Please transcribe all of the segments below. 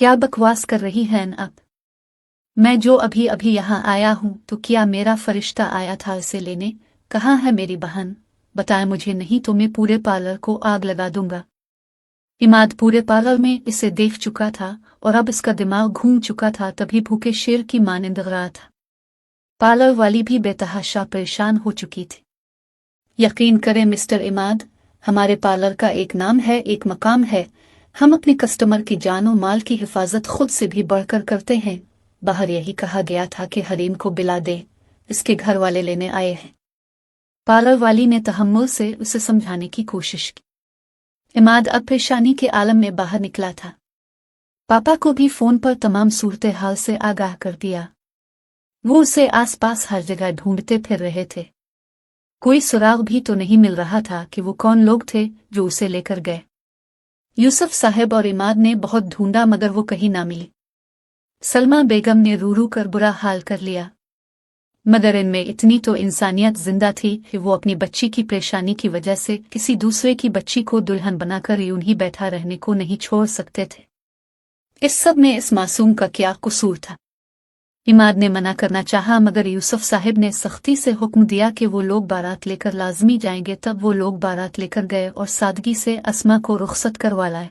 क्या बकवास कर रही हैं आप? मैं जो अभी अभी यहाँ आया हूँ, तो क्या मेरा फरिश्ता आया था इसे लेने? कहाँ है मेरी बहन? बताए मुझे, नहीं तो मैं पूरे पार्लर को आग लगा दूंगा। इमाद पूरे पार्लर में इसे देख चुका था और अब इसका दिमाग घूम चुका था, तभी भूखे शेर की मानिंद रहा था। पार्लर वाली भी बेतहाशा परेशान हो चुकी थी। यकीन करें मिस्टर इमाद, हमारे पार्लर का एक नाम है, एक मकाम है। हम अपने कस्टमर की जान और माल की हिफाजत खुद से भी बढ़कर करते हैं। बाहर यही कहा गया था कि हरीम को बिला दे, इसके घर वाले लेने आए हैं। पार्लर वाली ने तहम्मुल से उसे समझाने की कोशिश की। इमाद अब परेशानी के आलम में बाहर निकला था। पापा को भी फोन पर तमाम सूरत हाल से आगाह कर दिया। वो उसे आसपास हर जगह ढूंढते फिर रहे थे। कोई सुराग भी तो नहीं मिल रहा था कि वो कौन लोग थे जो उसे लेकर गए। यूसुफ साहब और इमाद ने बहुत ढूंढा मगर वो कहीं ना मिली। सलमा बेगम ने रू रू कर बुरा हाल कर लिया, मगर इनमें इतनी तो इंसानियत जिंदा थी कि वो अपनी बच्ची की परेशानी की वजह से किसी दूसरे की बच्ची को दुल्हन बनाकर यूं ही बैठा रहने को नहीं छोड़ सकते थे। इस सब में इस मासूम का क्या कसूर था? इमाद ने मना करना चाहा, मगर यूसुफ साहब ने सख्ती से हुक्म दिया कि वो लोग बारात लेकर लाजमी जाएंगे। तब वो लोग बारात लेकर गए और सादगी से अस्मा को रुखसत करवा लाए।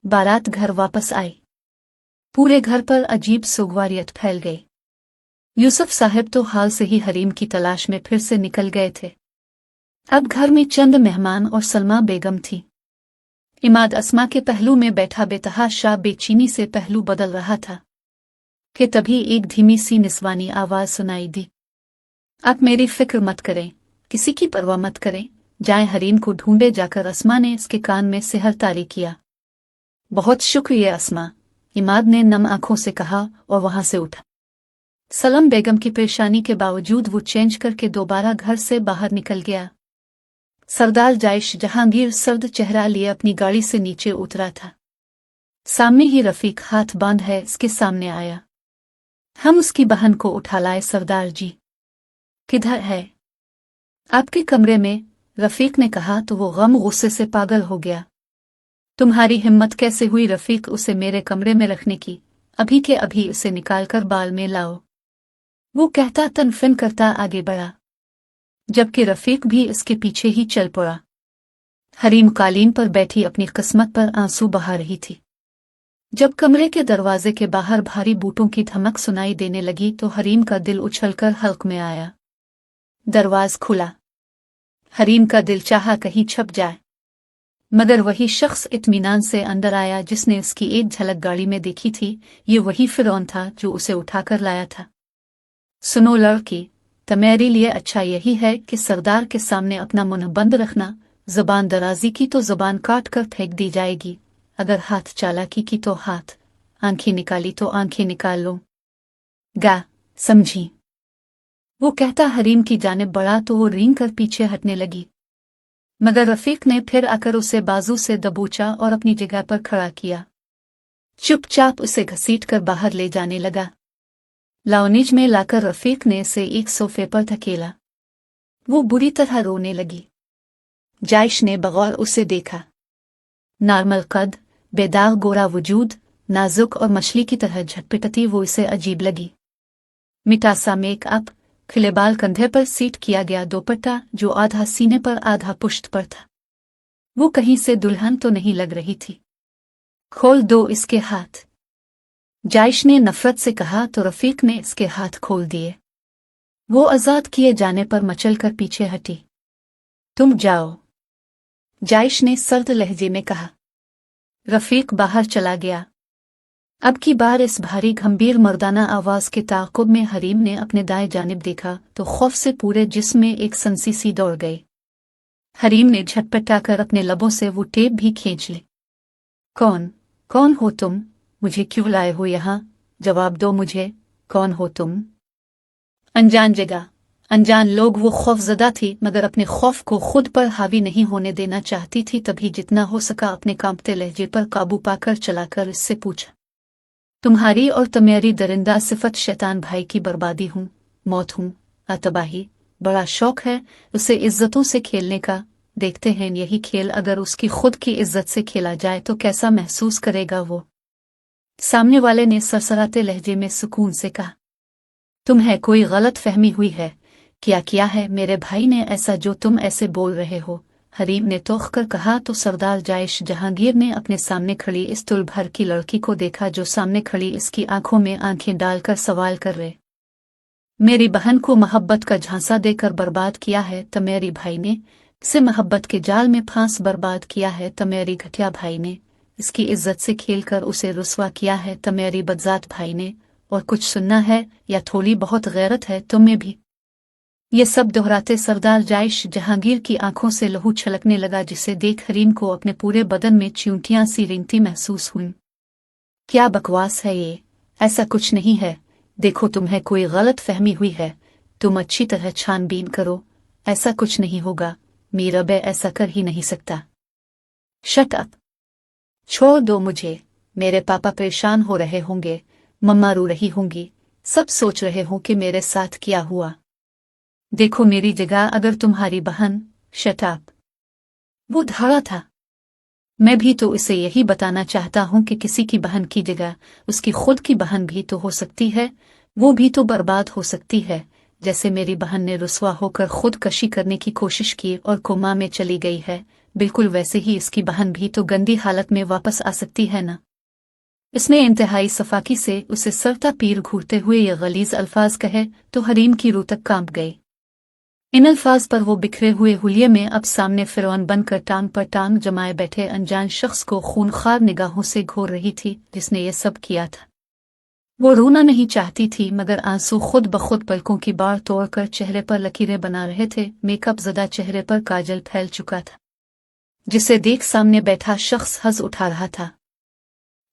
बारात घर वापस आई। पूरे घर पर अजीब सुगवारियत फैल गई। यूसुफ साहब तो हाल से ही हरीम की तलाश में फिर से निकल गए थे। अब घर में चंद मेहमान और सलमा बेगम थी। इमाद अस्मा के पहलू में बैठा बेतहाशा बेचैनी से पहलू बदल रहा था कि तभी एक धीमी सी निस्वानी आवाज सुनाई दी। आप मेरी फिक्र मत करें, किसी की परवाह मत करें, जाएं हरीम को ढूंढे जाकर। अस्मा ने इसके कान में सिहर तारी किया। बहुत शुक्रिया अस्मा, इमाद ने नम आंखों से कहा और वहां से उठा। सलम बेगम की परेशानी के बावजूद वो चेंज करके दोबारा घर से बाहर निकल गया। सरदार जायश जहांगीर सर्द चेहरा लिए अपनी गाड़ी से नीचे उतरा था। सामने ही रफीक हाथ बांध है इसके सामने आया। हम उसकी बहन को उठा लाए सरदार जी। किधर है? आपके कमरे में, रफीक ने कहा तो वो गम गुस्से से पागल हो गया। तुम्हारी हिम्मत कैसे हुई रफीक उसे मेरे कमरे में रखने की? अभी के अभी उसे निकालकर बाल में लाओ, वो कहता तनफिन करता आगे बढ़ा, जबकि रफीक भी इसके पीछे ही चल पड़ा। हरीम कालीन पर बैठी अपनी किस्मत पर आंसू बहा रही थी। जब कमरे के दरवाजे के बाहर भारी बूटों की धमक सुनाई देने लगी तो हरीम का दिल उछलकर हल्क में आया। दरवाज खुला। हरीम का दिल चाहा कहीं छप जाए, मगर वही शख्स इत्मीनान से अंदर आया जिसने उसकी एक झलक गाड़ी में देखी थी। ये वही फिरौन था जो उसे उठाकर लाया था। सुनो लड़की, तुम्हारे लिए अच्छा यही है कि सरदार के सामने अपना मुंह बंद रखना। जुबान दराजी की तो जुबान काट कर फेंक दी जाएगी, अगर हाथ चालाकी की तो हाथ, आंखें निकाली तो आंखें निकाल लो। गा, समझी? वो कहता हरीम की जानिब बढ़ा तो वो रेंग कर पीछे हटने लगी, मगर रफीक ने फिर आकर उसे बाजू से दबोचा और अपनी जगह पर खड़ा किया। चुपचाप उसे घसीट कर बाहर ले जाने लगा। लाउंज में लाकर रफीक ने इसे एक सोफे पर धकेला। वो बुरी तरह रोने लगी। जायश ने बगौर उसे देखा। नॉर्मल कद, बेदाग गोरा वजूद, नाजुक और मछली की तरह झटपटती वो इसे अजीब लगी। मिटासा मेकअप, खिले बाल, कंधे पर सीट किया गया दोपट्टा जो आधा सीने पर आधा पुश्त पर था। वो कहीं से दुल्हन तो नहीं लग रही थी। खोल दो इसके हाथ, जायश ने नफरत से कहा तो रफीक ने इसके हाथ खोल दिए। वो आजाद किए जाने पर मचलकर पीछे हटी। तुम जाओ, जायश ने सर्द लहजे में कहा। रफीक बाहर चला गया। अब की बार इस भारी गंभीर मर्दाना आवाज के ताक़ुब में हरीम ने अपने दाएं जानिब देखा तो खौफ से पूरे जिस्म में एक सनसी सी दौड़ गई। हरीम ने झटपटाकर अपने लबों से वो टेप भी खींच ली। कौन हो तुम? मुझे क्यों लाए हो यहाँ? जवाब दो मुझे, कौन हो तुम? अनजान जगह, अनजान लोग। वो खौफजदा थी मगर अपने खौफ को खुद पर हावी नहीं होने देना चाहती थी। तभी जितना हो सका अपने कांपते लहजे पर काबू पाकर चलाकर इससे पूछा, तुम्हारी और तुम्हारी दरिंदा सिफत शैतान भाई की बर्बादी हूँ, मौत हूँ, तबाही। बड़ा शौक है उसे इज्जतों से खेलने का। देखते हैं यही खेल अगर उसकी खुद की इज्जत से खेला जाए तो कैसा महसूस करेगा वो। सामने वाले ने सरसराते लहजे में सुकून से कहा, तुम्हें कोई गलत फहमी हुई है। क्या किया है मेरे भाई ने ऐसा जो तुम ऐसे बोल रहे हो? हरीम ने तोख कर कहा तो सरदार जायश जहांगीर ने अपने सामने खड़ी इस तुल भर की लड़की को देखा जो सामने खड़ी इसकी आंखों में आंखें डालकर सवाल कर रहे। मेरी बहन को मोहब्बत का झांसा देकर बर्बाद किया है तो मेरी भाई ने, इसे मोहब्बत के जाल में फांस बर्बाद किया है तो मेरी घटिया भाई ने, इसकी इज्जत से खेलकर उसे रुस्वा किया है तो मेरी बदजात भाई ने, और कुछ सुनना है या थोड़ी बहुत गैरत है तुम्हें भी? ये सब दोहराते सरदार जायश जहांगीर की आंखों से लहू छलकने लगा जिसे देख हरीम को अपने पूरे बदन में च्यूंटियां सी रेंगती महसूस हुई। क्या बकवास है ये? ऐसा कुछ नहीं है। देखो तुम्हें कोई गलत फहमी हुई है। तुम अच्छी तरह छानबीन करो। ऐसा कुछ नहीं होगा। मीराबे ऐसा कर ही नहीं सकता। Shut up. छोड़ दो मुझे। मेरे पापा परेशान हो रहे होंगे, मम्मा रो रही होंगी, सब सोच रहे हो कि मेरे साथ क्या हुआ। देखो मेरी जगह अगर तुम्हारी बहन। Shut up. वो धाड़ा था। मैं भी तो इसे यही बताना चाहता हूं कि किसी की बहन की जगह उसकी खुद की बहन भी तो हो सकती है। वो भी तो बर्बाद हो सकती है। जैसे मेरी बहन ने रुस्वा होकर खुदकशी करने की कोशिश की और कोमा में चली गई है, बिल्कुल वैसे ही इसकी बहन भी तो गंदी हालत में वापस आ सकती है ना। इसने इंतहाई सफाकी से उसे सरता पीर घूरते हुए ये गलीज अल्फाज कहे तो हरीम की रूह तक कांप गई। इन अल्फाज पर वो बिखरे हुए हुलिये में अब सामने फिरौन बनकर टांग पर टांग जमाए बैठे अनजान शख्स को खूनखार निगाहों से घोर रही थी जिसने ये सब किया था। वो रोना नहीं चाहती थी मगर आंसू खुद बखुद पलकों की बाढ़ तोड़कर चेहरे पर लकीरें बना रहे थे। मेकअप ज़दा चेहरे पर काजल फैल चुका था जिसे देख सामने बैठा शख्स हंस उठा रहा था।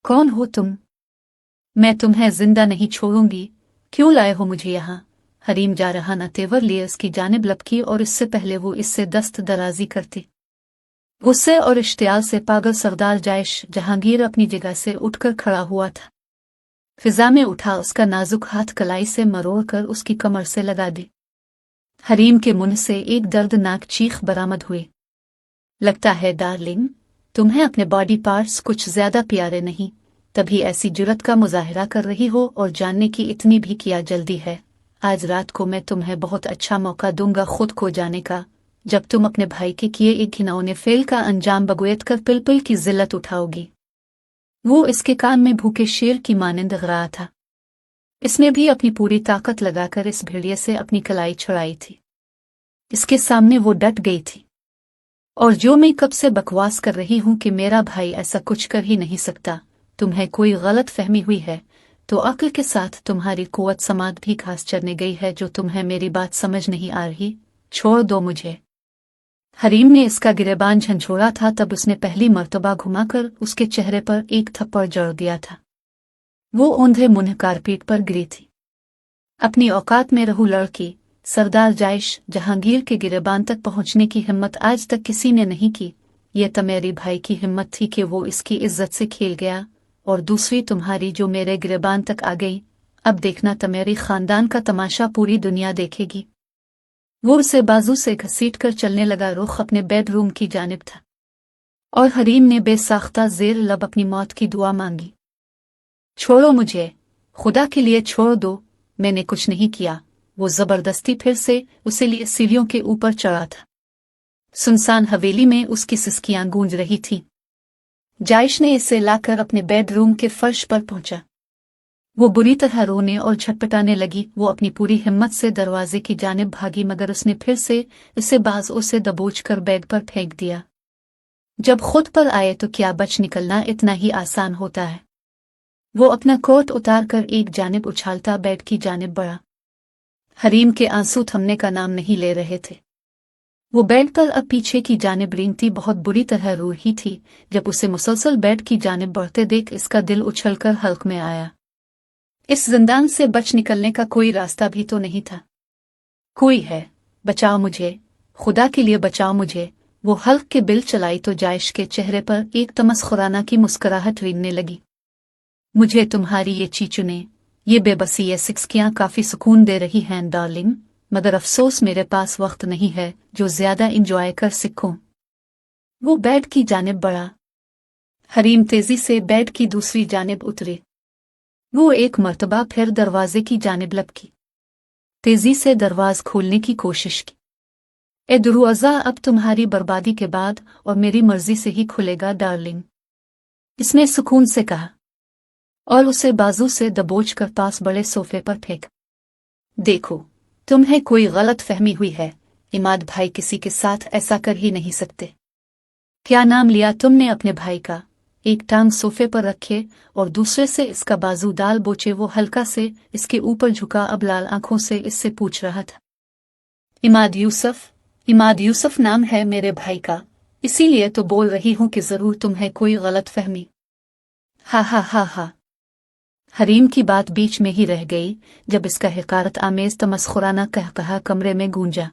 कौन हो तुम? मैं तुम्हें जिंदा नहीं छोड़ूंगी। क्यों लाए हो मुझे यहाँ? हरीम जा रहा न तेवर लिए उसकी जानिब लपकी और इससे पहले वो इससे दस्त दराजी करती। गुस्से और इश्तियाल से पागल सरदार जायश जहांगीर अपनी जगह से उठकर खड़ा हुआ था। फिजा में उठा उसका नाजुक हाथ कलाई से मरोड़ कर उसकी कमर से लगा दी। हरीम के मुंह से एक दर्दनाक चीख बरामद हुई। लगता है डार्लिंग, तुम्हें अपने बॉडी पार्ट्स कुछ ज्यादा प्यारे नहीं, तभी ऐसी जुर्रत का मुजाहिरा कर रही हो और जानने की इतनी भी क्या जल्दी है। आज रात को मैं तुम्हें बहुत अच्छा मौका दूंगा खुद को जाने का, जब तुम अपने भाई के किए एक घिनौने फेल का अंजाम बगैर कर पिल की जिल्लत उठाओगी। वो इसके कान में भूखे शेर की मानिंद रहा था। इसने भी अपनी पूरी ताकत लगाकर इस भेड़िए से अपनी कलाई छुड़ाई थी। इसके सामने वो डट गई थी। और जो मैं कब से बकवास कर रही हूं कि मेरा भाई ऐसा कुछ कर ही नहीं सकता, तुम्हें कोई गलत फहमी हुई है तो अक्ल के साथ तुम्हारी कुव्वत समात भी घास चरने गई है जो तुम्हें मेरी बात समझ नहीं आ रही। छोड़ दो मुझे। हरीम ने इसका गिरेबान झंझोड़ा था तब उसने पहली मर्तबा घुमाकर उसके चेहरे पर एक थप्पड़ जड़ दिया था। वो औंधे मुंह कारपेट पर गिरी थी। अपनी औकात में रहू लड़की सरदार जायश जहांगीर के गिरेबान तक पहुंचने की हिम्मत आज तक किसी ने नहीं की। ये तो मेरी भाई की हिम्मत थी कि वो इसकी इज्जत से खेल गया, और दूसरी तुम्हारी जो मेरे गिरेबान तक आ गई। अब देखना तो मेरी खानदान का तमाशा पूरी दुनिया देखेगी। वो उसे बाजू से घसीट कर चलने लगा। रुख अपने बेडरूम की जानिब था और हरीम ने बेसाख्ता जेर लब अपनी मौत की दुआ मांगी। छोड़ो मुझे, खुदा के लिए छोड़ दो, मैंने कुछ नहीं किया। वो जबरदस्ती फिर से उसे लिए सीढ़ियों के ऊपर चढ़ा था। सुनसान हवेली में उसकी सिसकियां गूंज रही थी। जायश ने इसे लाकर अपने बेडरूम के फर्श पर पहुंचा। वो बुरी तरह रोने और झटपटाने लगी। वो अपनी पूरी हिम्मत से दरवाजे की जानिब भागी मगर उसने फिर से इसे बाजू से दबोच कर बेड पर फेंक दिया। जब खुद पर आए तो क्या बच निकलना इतना ही आसान होता है। वो अपना कोट उतार कर एक जानिब उछालता बेड की जानिब बढ़ा। हरीम के आंसू थमने का नाम नहीं ले रहे थे। वो बेड पर अब पीछे की जानिब रेंगती बहुत बुरी तरह रो रही थी। जब उसे मुसलसल बेड की जानिब बढ़ते देख इसका दिल उछलकर हल्क में आया। इस जिंदान से बच निकलने का कोई रास्ता भी तो नहीं था। कोई है, बचाओ मुझे, खुदा के लिए बचाओ मुझे। वो हल्क के बिल चलाई तो जायश के चेहरे पर एक तमस्खुराना की मुस्कुराहट रेंगने लगी। मुझे तुम्हारी ये चीचुने, ये बेबसी, ये सिक्सकियां काफी सुकून दे रही हैं डार्लिंग, मगर अफसोस मेरे पास वक्त नहीं है जो ज्यादा इंजॉय कर सकूं। वो बेड की जानिब बढ़ा। हरीम तेजी से बेड की दूसरी जानिब उतरे। वो एक मर्तबा फिर दरवाजे की जानिब लपकी, तेजी से दरवाज खोलने की कोशिश की। ए दरवाज़ा अब तुम्हारी बर्बादी के बाद और मेरी मर्जी से ही खुलेगा डार्लिंग, इसने सुकून से कहा और उसे बाजू से दबोच कर पास बड़े सोफे पर फेंक। देखो, तुम्हें कोई गलत फहमी हुई है, इमाद भाई किसी के साथ ऐसा कर ही नहीं सकते। क्या नाम लिया तुमने अपने भाई का? एक टांग सोफे पर रखे और दूसरे से इसका बाजू डाल बोचे वो हल्का से इसके ऊपर झुका, अब लाल आंखों से इससे पूछ रहा था। इमाद यूसुफ, इमाद यूसुफ नाम है मेरे भाई का, इसीलिए तो बोल रही हूं कि जरूर तुम्हें कोई गलत फहमी। हा हा हा हा। हरीम की बात बीच में ही रह गई जब इसका हिकारत आमेज तमस्खुराना कहा कमरे में गूंजा।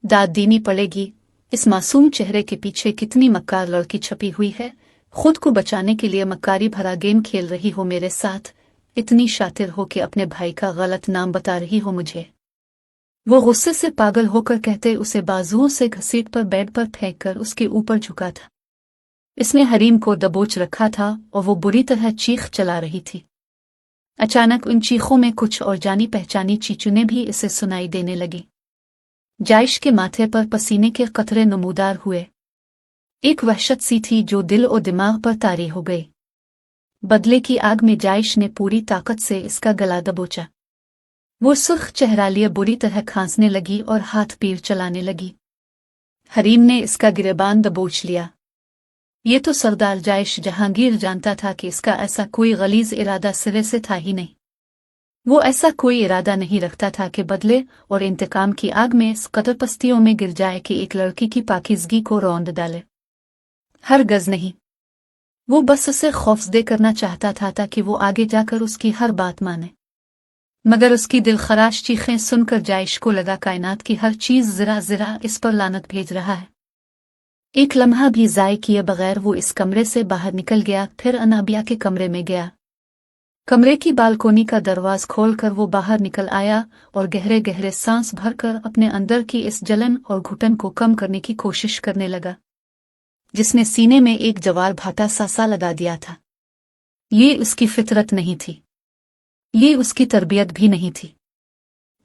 दाद दीनी पड़ेगी, इस मासूम चेहरे के पीछे कितनी मक्कार लड़की छपी हुई है। खुद को बचाने के लिए मक्कारी भरा गेम खेल रही हो मेरे साथ, इतनी शातिर हो कि अपने भाई का गलत नाम बता रही हो मुझे। वो गुस्से से पागल होकर कहते उसे बाजुओं से घसीट पर बेड पर फेंककर उसके ऊपर झुका था। इसने हरीम को दबोच रखा था और वो बुरी तरह चीख चला रही थी। अचानक उन चीखों में कुछ और जानी पहचानी चीचुने भी इसे सुनाई देने लगी। जायश के माथे पर पसीने के कतरे नमूदार हुए। एक वहशत सी थी जो दिल और दिमाग पर तारी हो गई। बदले की आग में जायश ने पूरी ताकत से इसका गला दबोचा। वो सुर्ख चेहरा लिए बुरी तरह खांसने लगी और हाथ पैर चलाने लगी। हरीम ने इसका गिरेबान दबोच लिया। ये तो सरदार जायश जहांगीर जानता था कि इसका ऐसा कोई गलीज इरादा सिरे से था ही नहीं। वो ऐसा कोई इरादा नहीं रखता था कि बदले और इंतकाम की आग में इस कदर पस्तियों में गिर जाए कि एक लड़की की पाकीज़गी को रौंद डाले। हर गज नहीं। वो बस उसे खौफजदे करना चाहता था ताकि वो आगे जाकर उसकी हर बात माने। मगर उसकी दिलखराश चीखें सुनकर जायश को लगा कायनात की हर चीज जरा जरा इस पर लानत भेज रहा है। एक लम्हा भी ज़ाय किए बगैर वो इस कमरे से बाहर निकल गया, फिर अनाबिया के कमरे में गया। कमरे की बालकोनी का दरवाज खोलकर वो बाहर निकल आया और गहरे गहरे सांस भरकर अपने अंदर की इस जलन और घुटन को कम करने की कोशिश करने लगा, जिसने सीने में एक जवार भाटा सा लगा दिया था। ये उसकी फितरत नहीं थी, ये उसकी तरबियत भी नहीं थी।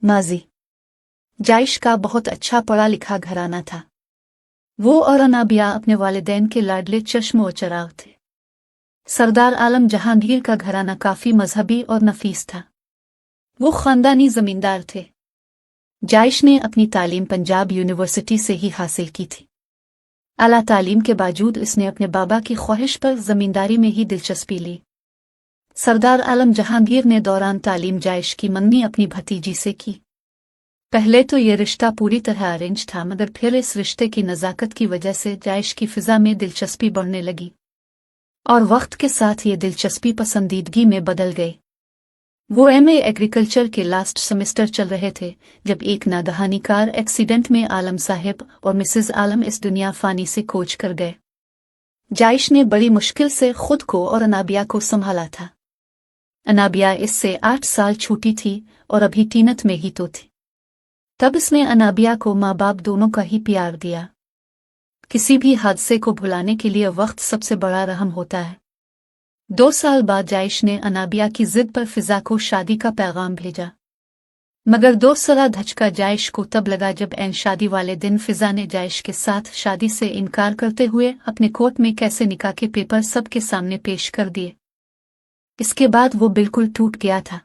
माजी जायश का बहुत अच्छा पढ़ा लिखा घराना था। वो और अनाबिया अपने वालिदैन के लाडले चश्म और चराग थे। सरदार आलम जहांगीर का घराना काफी मजहबी और नफीस था। वो खानदानी जमींदार थे। जायश ने अपनी तालीम पंजाब यूनिवर्सिटी से ही हासिल की थी। आला तालीम के बावजूद इसने अपने बाबा की ख्वाहिश पर जमींदारी में ही दिलचस्पी ली। सरदार आलम जहांगीर ने दौरान तालीम जायश की मंगनी अपनी भतीजी से की। पहले तो ये रिश्ता पूरी तरह अरेंज था, मगर फिर इस रिश्ते की नज़ाकत की वजह से जायश की फिजा में दिलचस्पी बढ़ने लगी और वक्त के साथ ये दिलचस्पी पसंदीदगी में बदल गई। वो एमए एग्रीकल्चर के लास्ट सेमेस्टर चल रहे थे जब एक नागहानी कार एक्सीडेंट में आलम साहिब और मिसेस आलम इस दुनिया फानी से कोच कर गए। जायश ने बड़ी मुश्किल से खुद को और अनाबिया को संभाला था। अनाबिया इससे 8 साल छोटी थी और अभी टीनत में ही तो थी। तब इसने अनाबिया को माँ बाप दोनों का ही प्यार दिया। किसी भी हादसे को भुलाने के लिए वक्त सबसे बड़ा रहम होता है। 2 साल बाद जायश ने अनाबिया की जिद पर फिजा को शादी का पैगाम भेजा, मगर 2 साल धचका जायश को तब लगा जब एन शादी वाले दिन फिजा ने जायश के साथ शादी से इनकार करते हुए अपने कोर्ट में कैसे निकाह के पेपर सबके सामने पेश कर दिए। इसके बाद वो बिल्कुल टूट गया था,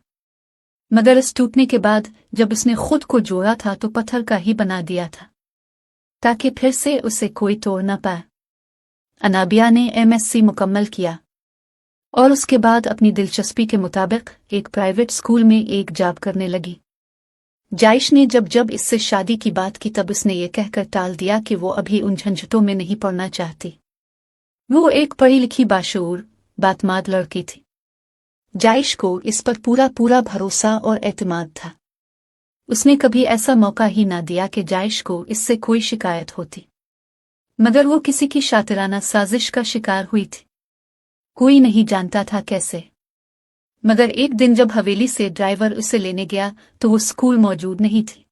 मगर इस टूटने के बाद जब उसने खुद को जोड़ा था तो पत्थर का ही बना दिया था ताकि फिर से उसे कोई तोड़ न पाए। अनाबिया ने एमएससी मुकम्मल किया और उसके बाद अपनी दिलचस्पी के मुताबिक एक प्राइवेट स्कूल में एक जॉब करने लगी। जायश ने जब जब इससे शादी की बात की तब उसने ये कहकर टाल दिया कि वो अभी उन झंझटों में नहीं पड़ना चाहती। वो एक पढ़ी लिखी बाशऊर बातमाद लड़की थी। जायश को इस पर पूरा भरोसा और एतमाद था। उसने कभी ऐसा मौका ही ना दिया कि जायश को इससे कोई शिकायत होती, मगर वो किसी की शातिराना साजिश का शिकार हुई थी। कोई नहीं जानता था कैसे, मगर एक दिन जब हवेली से ड्राइवर उसे लेने गया तो वो स्कूल मौजूद नहीं थी।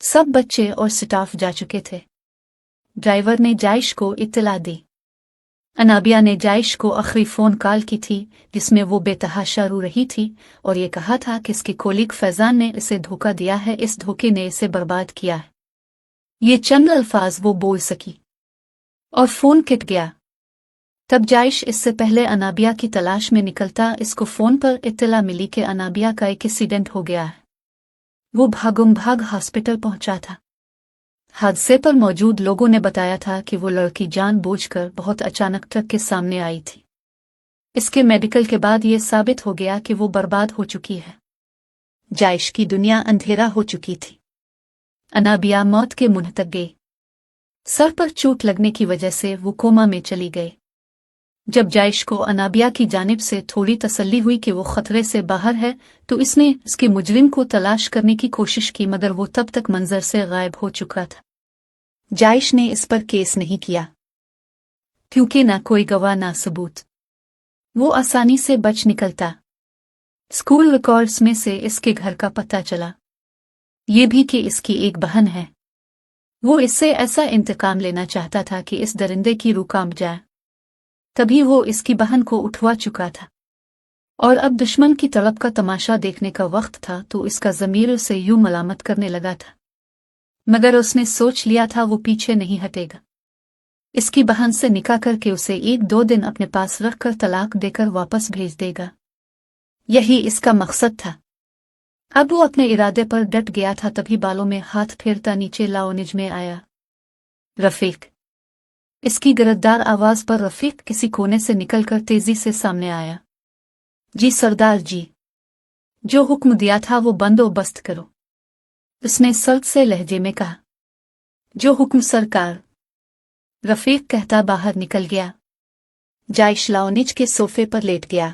सब बच्चे और स्टाफ जा चुके थे। ड्राइवर ने जायश को इत्तला दी। अनाबिया ने जायश को आखिरी फ़ोन कॉल की थी जिसमें वो बेतहाशा रो रही थी और ये कहा था कि इसकी कोलीग फैज़ान ने इसे धोखा दिया है, इस धोखे ने इसे बर्बाद किया है। ये चंद अल्फाज वो बोल सकी और फ़ोन कट गया। तब जायश इससे पहले अनाबिया की तलाश में निकलता इसको फ़ोन पर इत्तला मिली कि अनाबिया का एक एक्सीडेंट हो गया है। वो भागम भाग हॉस्पिटल पहुंचा था। हादसे पर मौजूद लोगों ने बताया था कि वो लड़की जानबूझकर बहुत अचानक ट्रक के सामने आई थी। इसके मेडिकल के बाद ये साबित हो गया कि वो बर्बाद हो चुकी है। जायश की दुनिया अंधेरा हो चुकी थी। अनाबिया मौत के मुंह तक गई। सर पर चोट लगने की वजह से वो कोमा में चली गई। जब जायश को अनाबिया की जानिब से थोड़ी तसल्ली हुई कि वो खतरे से बाहर है तो इसने उसके मुजरिम को तलाश करने की कोशिश की, मगर वो तब तक मंजर से गायब हो चुका था। जायश ने इस पर केस नहीं किया क्योंकि ना कोई गवाह ना सबूत। वो आसानी से बच निकलता। स्कूल रिकॉर्ड्स में से इसके घर का पता चला, ये भी कि इसकी एक बहन है। वो इससे ऐसा इंतकाम लेना चाहता था कि इस दरिंदे की रूह कांप जाए। तभी वो इसकी बहन को उठवा चुका था और अब दुश्मन की तड़प का तमाशा देखने का वक्त था तो इसका ज़मीर उसे यूं मलामत करने लगा था, मगर उसने सोच लिया था वो पीछे नहीं हटेगा। इसकी बहन से निकाह करके उसे 1-2 दिन अपने पास रखकर तलाक देकर वापस भेज देगा। यही इसका मकसद था। अब वो अपने इरादे पर डट गया था। तभी बालों में हाथ फेरता नीचे लाओनिज में आया रफीक। इसकी गिरफ्तार आवाज पर रफीक किसी कोने से निकलकर तेजी से सामने आया। जी सरदार जी, जो हुक्म दिया था वो बंदोबस्त करो, उसने सख्त से लहजे में कहा। जो हुक्म सरकार, रफीक कहता बाहर निकल गया। जायश लाओनिज के सोफे पर लेट गया।